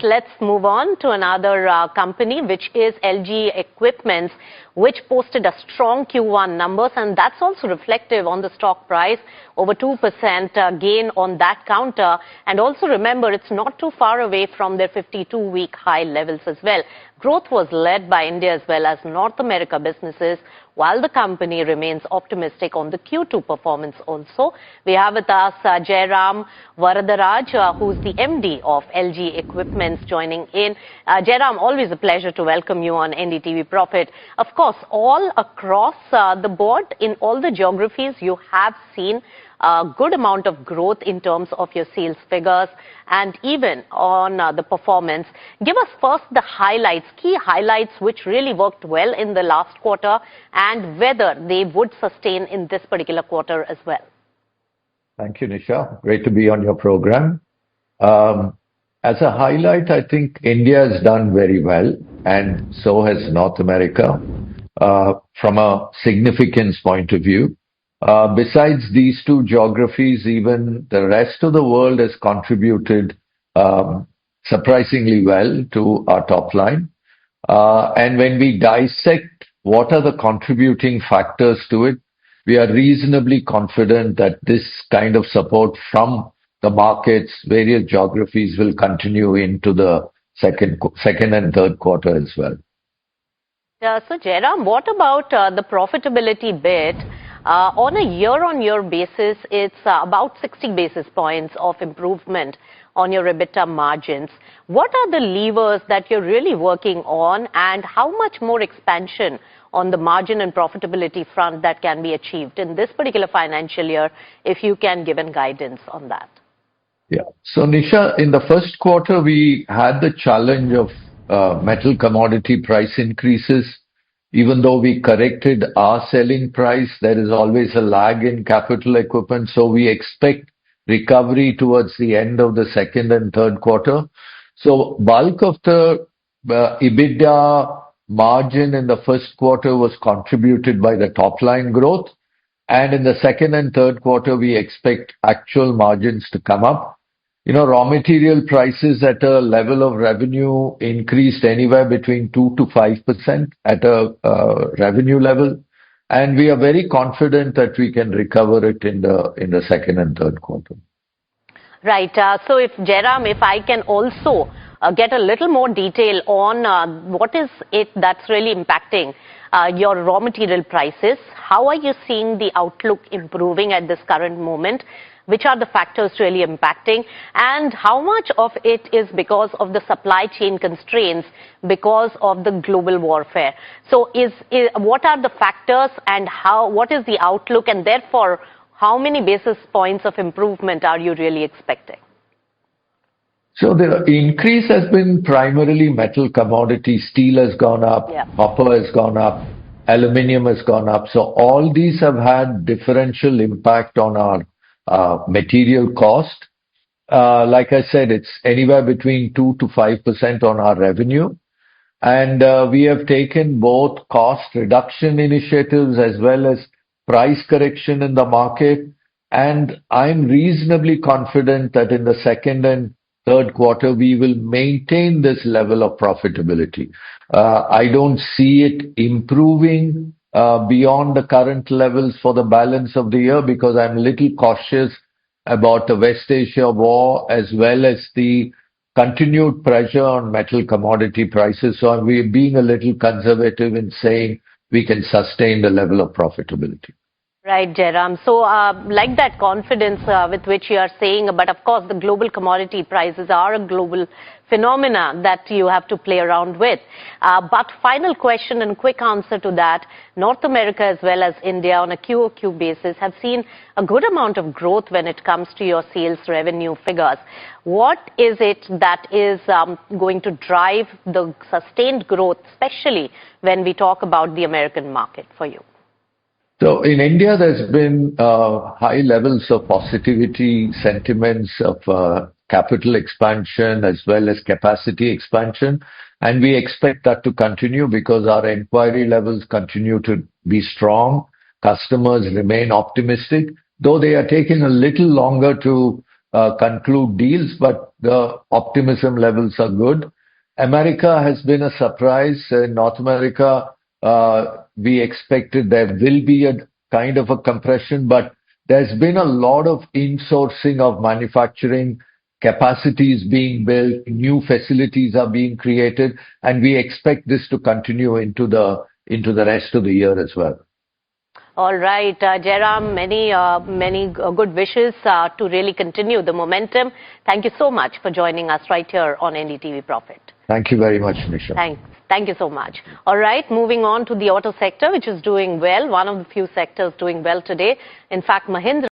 Let's move on to another company, which is ELGi Equipments, which posted a strong Q1 numbers, and that's also reflective on the stock price, over 2% gain on that counter. And also remember, it's not too far away from their 52-week high levels as well. Growth was led by India as well as North America businesses, while the company remains optimistic on the Q2 performance also. We have with us Jairam Varadaraj, who's the MD of ELGi Equipments, joining in. Jairam, always a pleasure to welcome you on NDTV Profit. Of course, all across the board, in all the geographies, you have seen a good amount of growth in terms of your sales figures and even on the performance. Give us first the highlights, key highlights which really worked well in the last quarter and whether they would sustain in this particular quarter as well. Thank you, Nisha. Great to be on your program. As a highlight, I think India has done very well, and so has North America from a significance point of view. Besides these two geographies, even the rest of the world has contributed surprisingly well to our top line. And when we dissect what are the contributing factors to it, we are reasonably confident that this kind of support from the markets, various geographies, will continue into the second and third quarter as well. So, Jairam, what about the profitability bit? On a year-on-year basis, it's about 60 basis points of improvement on your EBITDA margins. What are the levers that you're really working on, and how much more expansion on the margin and profitability front that can be achieved in this particular financial year, if you can give an guidance on that? Yeah. So, Nisha, in the first quarter, we had the challenge of metal commodity price increases. Even though we corrected our selling price, there is always a lag in capital equipment. So we expect recovery towards the end of the second and third quarter. So bulk of the EBITDA margin in the first quarter was contributed by the top line growth. And in the second and third quarter, we expect actual margins to come up. You know, raw material prices at a level of revenue increased anywhere between 2 to 5% at a revenue level. And we are very confident that we can recover it in the second and third quarter. Right. So, Jairam, if I can also get a little more detail on what is it that's really impacting your raw material prices. How are you seeing the outlook improving at this current moment? Which are the factors really impacting, and how much of it is because of the supply chain constraints because of the global warfare? So what are the factors, and what is the outlook, and therefore how many basis points of improvement are you really expecting? So the increase has been primarily metal commodity. Steel has gone up, copper has gone up, aluminium has gone up. So all these have had differential impact on our material cost. Like I said, it's anywhere between 2 to 5% on our revenue. And we have taken both cost reduction initiatives as well as price correction in the market. And I'm reasonably confident that in the second and third quarter, we will maintain this level of profitability. I don't see it improving beyond the current levels for the balance of the year, because I'm a little cautious about the West Asia war as well as the continued pressure on metal commodity prices. So we're being a little conservative in saying we can sustain the level of profitability. Right, Jairam. So like that confidence with which you are saying, but of course the global commodity prices are a global phenomena that you have to play around with. But final question and quick answer to that, North America as well as India on a QOQ basis have seen a good amount of growth when it comes to your sales revenue figures. What is it that is going to drive the sustained growth, especially when we talk about the American market for you? So in India, there's been high levels of positivity, sentiments of capital expansion as well as capacity expansion. And we expect that to continue because our inquiry levels continue to be strong. Customers remain optimistic, though they are taking a little longer to conclude deals, but the optimism levels are good. America has been a surprise. In North America, we expected there will be a kind of a compression, but there's been a lot of insourcing of manufacturing, capacities being built, new facilities are being created, and we expect this to continue into the rest of the year as well. All right, Jairam, many good wishes to really continue the momentum. Thank you so much for joining us right here on NDTV Profit. Thank you very much, Nisha. Thanks. Thank you so much. All right, moving on to the auto sector, which is doing well, one of the few sectors doing well today. In fact, Mahindra